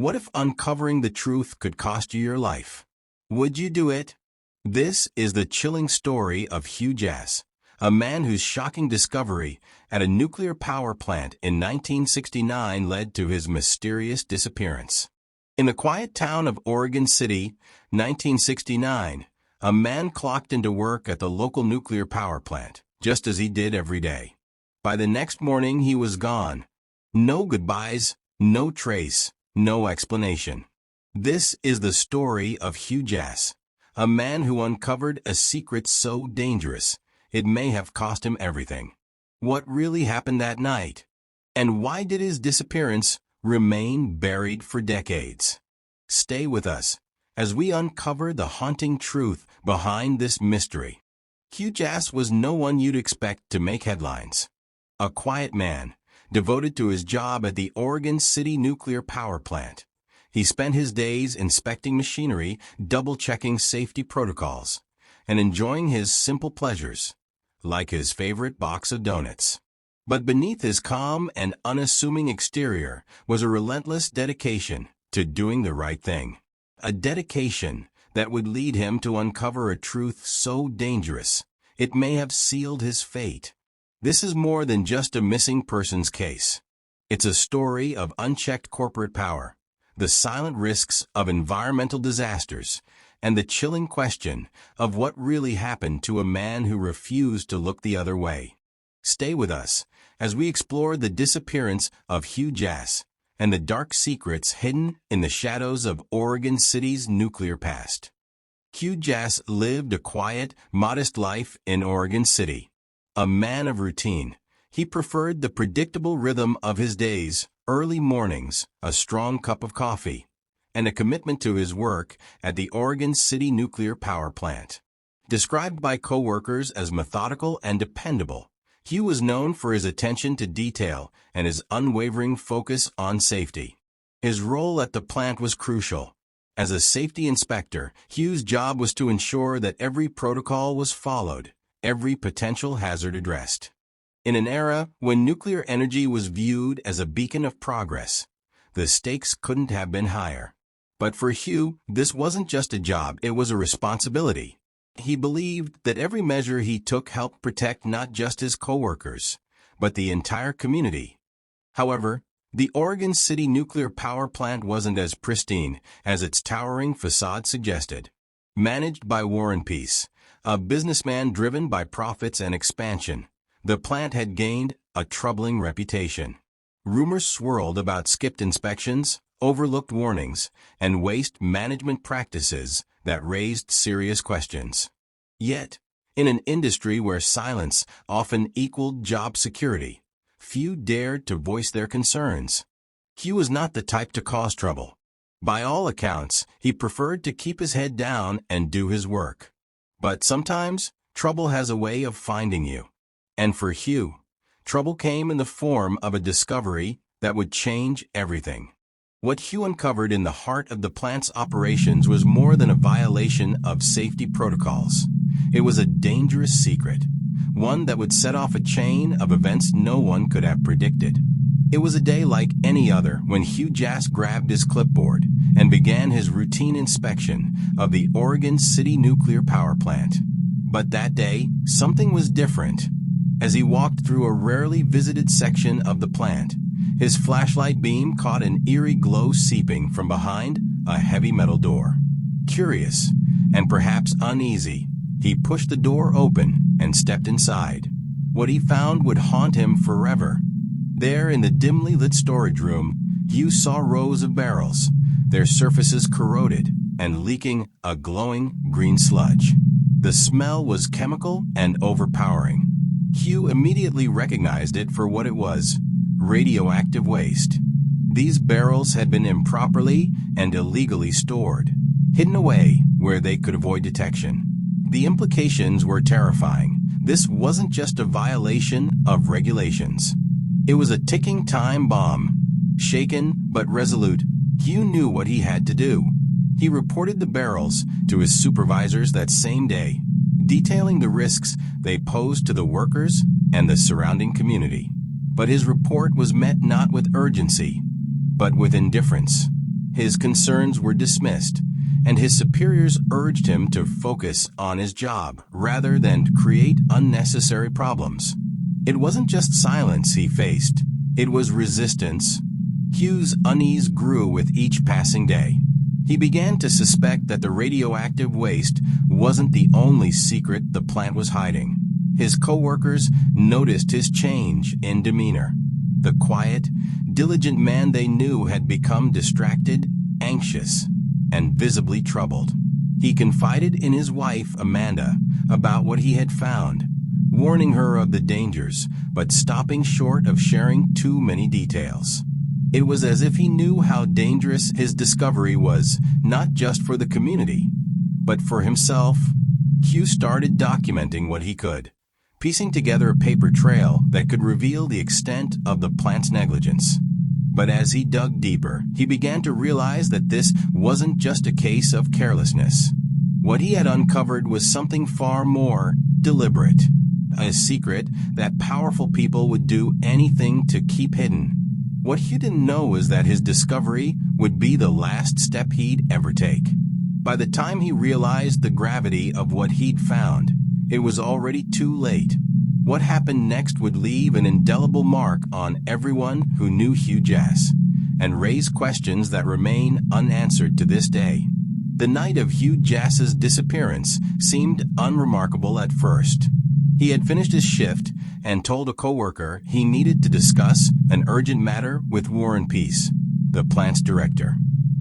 What if uncovering the truth could cost you your life? Would you do it? This is the chilling story of Hugh Jass, a man whose shocking discovery at a nuclear power plant in 1969 led to his mysterious disappearance. In the quiet town of Oregon City, 1969, a man clocked into work at the local nuclear power plant, just as he did every day. By the next morning, he was gone. No goodbyes, no trace, no explanation. This is the story of Hugh Jass, a man who uncovered a secret so dangerous it may have cost him everything. What really happened that night? And why did his disappearance remain buried for decades? Stay with us as we uncover the haunting truth behind this mystery. Hugh Jass was no one you'd expect to make headlines. A quiet man, devoted to his job at the Oregon City nuclear power plant. He spent his days inspecting machinery, double-checking safety protocols, and enjoying his simple pleasures, like his favorite box of donuts. But beneath his calm and unassuming exterior was a relentless dedication to doing the right thing. A dedication that would lead him to uncover a truth so dangerous it may have sealed his fate. This is more than just a missing persons case. It's a story of unchecked corporate power, the silent risks of environmental disasters, and the chilling question of what really happened to a man who refused to look the other way. Stay with us as we explore the disappearance of Hugh Jass and the dark secrets hidden in the shadows of Oregon City's nuclear past. Hugh Jass lived a quiet, modest life in Oregon City. A man of routine, he preferred the predictable rhythm of his days, early mornings, a strong cup of coffee, and a commitment to his work at the Oregon City nuclear power plant. Described by co-workers as methodical and dependable, Hugh was known for his attention to detail and his unwavering focus on safety. His role at the plant was crucial. As a safety inspector, Hugh's job was to ensure that every protocol was followed, every potential hazard addressed. In an era when nuclear energy was viewed as a beacon of progress, the stakes couldn't have been higher. But for Hugh, this wasn't just a job, it was a responsibility. He believed that every measure he took helped protect not just his coworkers, but the entire community. However, the Oregon City nuclear power plant wasn't as pristine as its towering facade suggested. Managed by War and Peace, a businessman driven by profits and expansion, the plant had gained a troubling reputation. Rumors swirled about skipped inspections, overlooked warnings, and waste management practices that raised serious questions. Yet, in an industry where silence often equaled job security, few dared to voice their concerns. Hugh was not the type to cause trouble. By all accounts, he preferred to keep his head down and do his work. But sometimes, trouble has a way of finding you. And for Hugh, trouble came in the form of a discovery that would change everything. What Hugh uncovered in the heart of the plant's operations was more than a violation of safety protocols. It was a dangerous secret, one that would set off a chain of events no one could have predicted. It was a day like any other when Hugh Jass grabbed his clipboard and began his routine inspection of the Oregon City nuclear power plant. But that day, something was different. As he walked through a rarely visited section of the plant, his flashlight beam caught an eerie glow seeping from behind a heavy metal door. Curious, and perhaps uneasy, he pushed the door open and stepped inside. What he found would haunt him forever. There in the dimly lit storage room, Hugh saw rows of barrels, their surfaces corroded and leaking a glowing green sludge. The smell was chemical and overpowering. Hugh immediately recognized it for what it was: radioactive waste. These barrels had been improperly and illegally stored, hidden away where they could avoid detection. The implications were terrifying. This wasn't just a violation of regulations. It was a ticking time bomb. Shaken but resolute, Hugh knew what he had to do. He reported the barrels to his supervisors that same day, detailing the risks they posed to the workers and the surrounding community. But his report was met not with urgency, but with indifference. His concerns were dismissed, and his superiors urged him to focus on his job rather than create unnecessary problems. It wasn't just silence he faced, it was resistance. Hugh's unease grew with each passing day. He began to suspect that the radioactive waste wasn't the only secret the plant was hiding. His co-workers noticed his change in demeanor. The quiet, diligent man they knew had become distracted, anxious, and visibly troubled. He confided in his wife, Amanda, about what he had found, warning her of the dangers, but stopping short of sharing too many details. It was as if he knew how dangerous his discovery was, not just for the community, but for himself. Hugh started documenting what he could, piecing together a paper trail that could reveal the extent of the plant's negligence. But as he dug deeper, he began to realize that this wasn't just a case of carelessness. What he had uncovered was something far more deliberate, a secret that powerful people would do anything to keep hidden. What Hugh didn't know was that his discovery would be the last step he'd ever take. By the time he realized the gravity of what he'd found, it was already too late. What happened next would leave an indelible mark on everyone who knew Hugh Jass, and raise questions that remain unanswered to this day. The night of Hugh Jass's disappearance seemed unremarkable at first. He had finished his shift and told a coworker he needed to discuss an urgent matter with Warren Peace, the plant's director.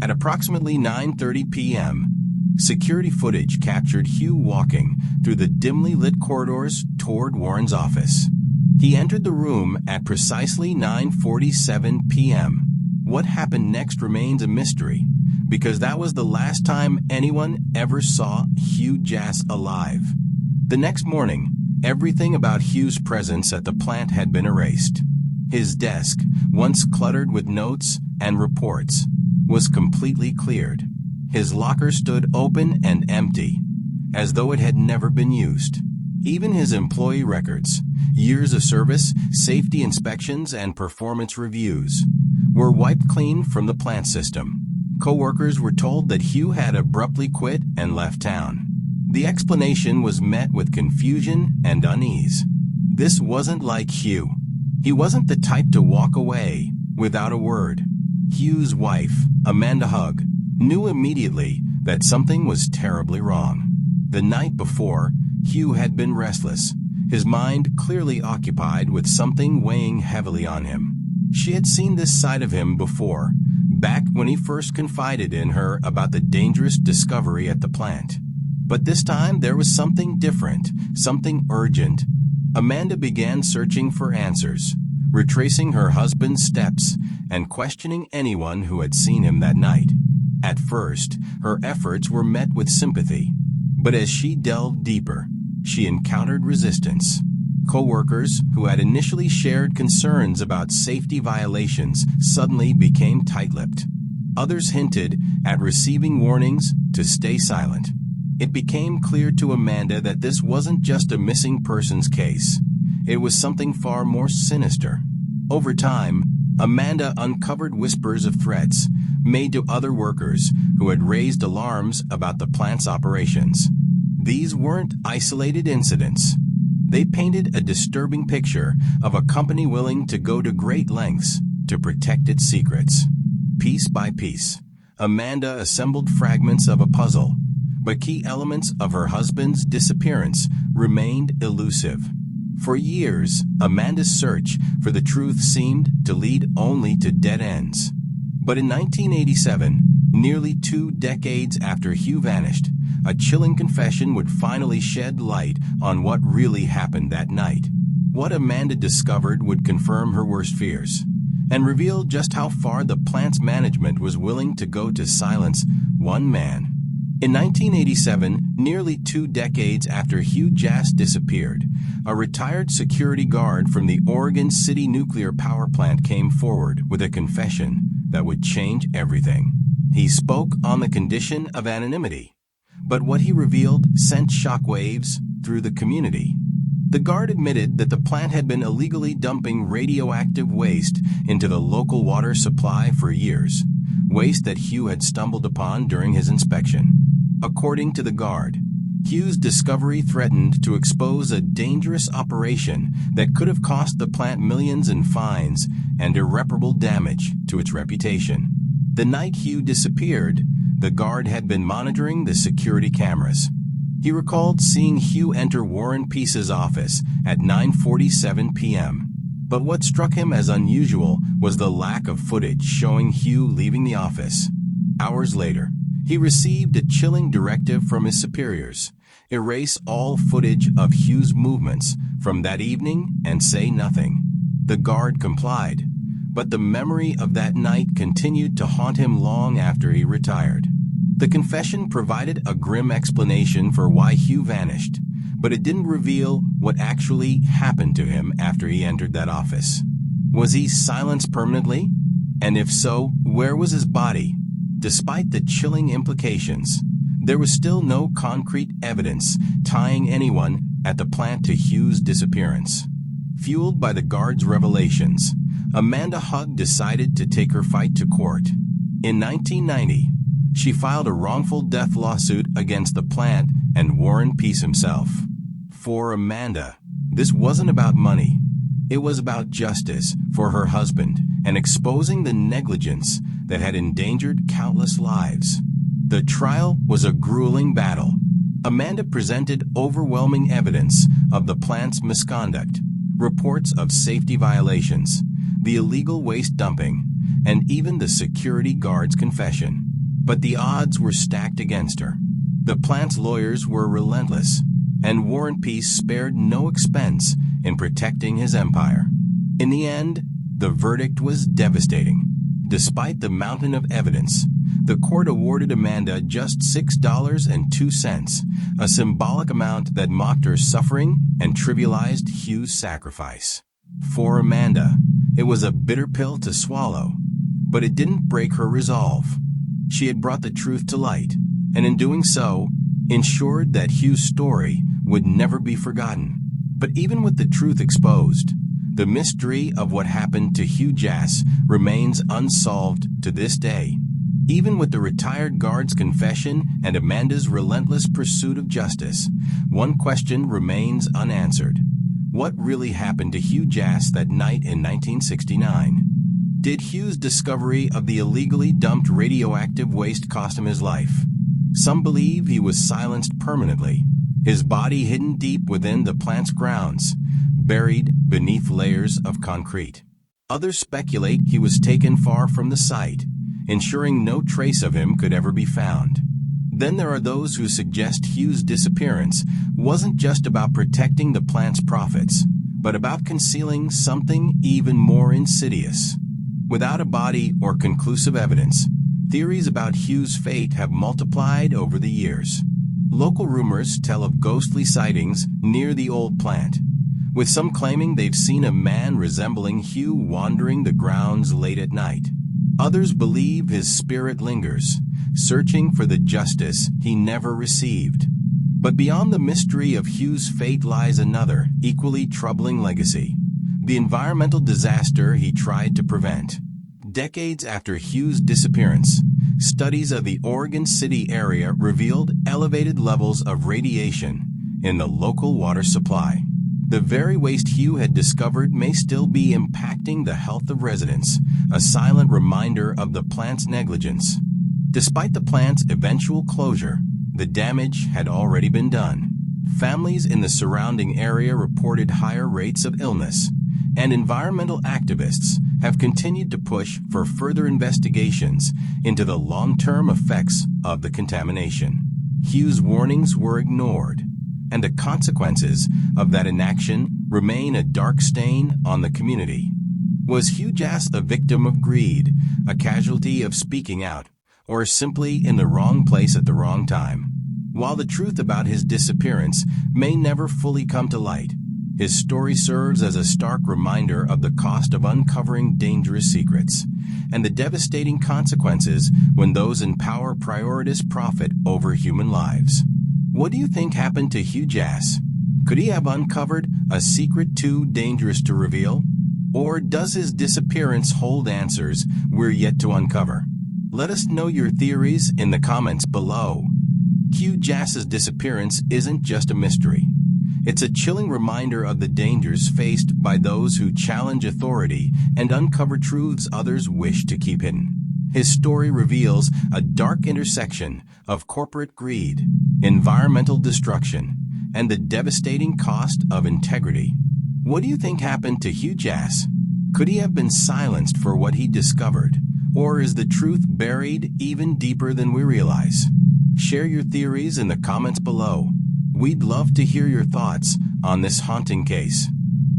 At approximately 9:30 p.m., security footage captured Hugh walking through the dimly lit corridors toward Warren's office. He entered the room at precisely 9:47 p.m. What happened next remains a mystery, because that was the last time anyone ever saw Hugh Jass alive. The next morning, everything about Hugh's presence at the plant had been erased. His desk, once cluttered with notes and reports, was completely cleared. His locker stood open and empty, as though it had never been used. Even his employee records, years of service, safety inspections, and performance reviews, were wiped clean from the plant system. Co-workers were told that Hugh had abruptly quit and left town. The explanation was met with confusion and unease. This wasn't like Hugh. He wasn't the type to walk away without a word. Hugh's wife, Amanda Hugg, knew immediately that something was terribly wrong. The night before, Hugh had been restless, his mind clearly occupied with something weighing heavily on him. She had seen this side of him before, back when he first confided in her about the dangerous discovery at the plant. But this time there was something different, something urgent. Amanda began searching for answers, retracing her husband's steps and questioning anyone who had seen him that night. At first, her efforts were met with sympathy, but as she delved deeper, she encountered resistance. Co-workers who had initially shared concerns about safety violations suddenly became tight-lipped. Others hinted at receiving warnings to stay silent. It became clear to Amanda that this wasn't just a missing persons case. It was something far more sinister. Over time, Amanda uncovered whispers of threats made to other workers who had raised alarms about the plant's operations. These weren't isolated incidents. They painted a disturbing picture of a company willing to go to great lengths to protect its secrets. Piece by piece, Amanda assembled fragments of a puzzle, but key elements of her husband's disappearance remained elusive. For years, Amanda's search for the truth seemed to lead only to dead ends. But in 1987, nearly 2 decades after Hugh vanished, a chilling confession would finally shed light on what really happened that night. What Amanda discovered would confirm her worst fears and reveal just how far the plant's management was willing to go to silence one man. In 1987, nearly 2 decades after Hugh Jass disappeared, a retired security guard from the Oregon City nuclear power plant came forward with a confession that would change everything. He spoke on the condition of anonymity, but what he revealed sent shockwaves through the community. The guard admitted that the plant had been illegally dumping radioactive waste into the local water supply for years, waste that Hugh had stumbled upon during his inspection. According to the guard, Hugh's discovery threatened to expose a dangerous operation that could have cost the plant millions in fines and irreparable damage to its reputation. The night Hugh disappeared, the guard had been monitoring the security cameras. He recalled seeing Hugh enter War and Peace's office at 9:47 p.m. But what struck him as unusual was the lack of footage showing Hugh leaving the office. Hours later, he received a chilling directive from his superiors: erase all footage of Hugh's movements from that evening and say nothing. The guard complied, but the memory of that night continued to haunt him long after he retired. The confession provided a grim explanation for why Hugh vanished, but it didn't reveal what actually happened to him after he entered that office. Was he silenced permanently? And if so, where was his body? Despite the chilling implications, there was still no concrete evidence tying anyone at the plant to Hugh's disappearance. Fueled by the guard's revelations, Amanda Hugg decided to take her fight to court. In 1990, she filed a wrongful death lawsuit against the plant and War and Peace himself. For Amanda, this wasn't about money. It was about justice for her husband and exposing the negligence that had endangered countless lives. The trial was a grueling battle. Amanda presented overwhelming evidence of the plant's misconduct, reports of safety violations, the illegal waste dumping, and even the security guard's confession. But the odds were stacked against her. The plant's lawyers were relentless, and War and Peace spared no expense in protecting his empire. In the end, the verdict was devastating. Despite the mountain of evidence, the court awarded Amanda just $6.02, a symbolic amount that mocked her suffering and trivialized Hugh's sacrifice. For Amanda, it was a bitter pill to swallow, but it didn't break her resolve. She had brought the truth to light, and in doing so, ensured that Hugh's story would never be forgotten. But even with the truth exposed, the mystery of what happened to Hugh Jass remains unsolved to this day. Even with the retired guard's confession and Amanda's relentless pursuit of justice, one question remains unanswered. What really happened to Hugh Jass that night in 1969? Did Hugh's discovery of the illegally dumped radioactive waste cost him his life? Some believe he was silenced permanently, his body hidden deep within the plant's grounds, buried beneath layers of concrete. Others speculate he was taken far from the site, ensuring no trace of him could ever be found. Then there are those who suggest Hugh's disappearance wasn't just about protecting the plant's profits, but about concealing something even more insidious. Without a body or conclusive evidence, theories about Hugh's fate have multiplied over the years. Local rumors tell of ghostly sightings near the old plant, with some claiming they've seen a man resembling Hugh wandering the grounds late at night. Others believe his spirit lingers, searching for the justice he never received. But beyond the mystery of Hugh's fate lies another, equally troubling legacy: the environmental disaster he tried to prevent. Decades after Hugh's disappearance, studies of the Oregon City area revealed elevated levels of radiation in the local water supply. The very waste Hugh had discovered may still be impacting the health of residents, a silent reminder of the plant's negligence. Despite the plant's eventual closure, the damage had already been done. Families in the surrounding area reported higher rates of illness, and environmental activists have continued to push for further investigations into the long-term effects of the contamination. Hugh's warnings were ignored, and the consequences of that inaction remain a dark stain on the community. Was Hugh Jass a victim of greed, a casualty of speaking out, or simply in the wrong place at the wrong time? While the truth about his disappearance may never fully come to light, his story serves as a stark reminder of the cost of uncovering dangerous secrets and the devastating consequences when those in power prioritize profit over human lives. What do you think happened to Hugh Jass? Could he have uncovered a secret too dangerous to reveal? Or does his disappearance hold answers we're yet to uncover? Let us know your theories in the comments below. Hugh Jass's disappearance isn't just a mystery. It's a chilling reminder of the dangers faced by those who challenge authority and uncover truths others wish to keep hidden. His story reveals a dark intersection of corporate greed, environmental destruction, and the devastating cost of integrity. What do you think happened to Hugh Jass? Could he have been silenced for what he discovered? Or is the truth buried even deeper than we realize? Share your theories in the comments below. We'd love to hear your thoughts on this haunting case.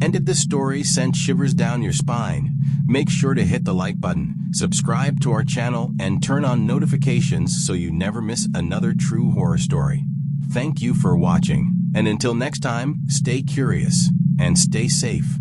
And if this story sent shivers down your spine, make sure to hit the like button, subscribe to our channel, and turn on notifications so you never miss another true horror story. Thank you for watching, and until next time, stay curious and stay safe.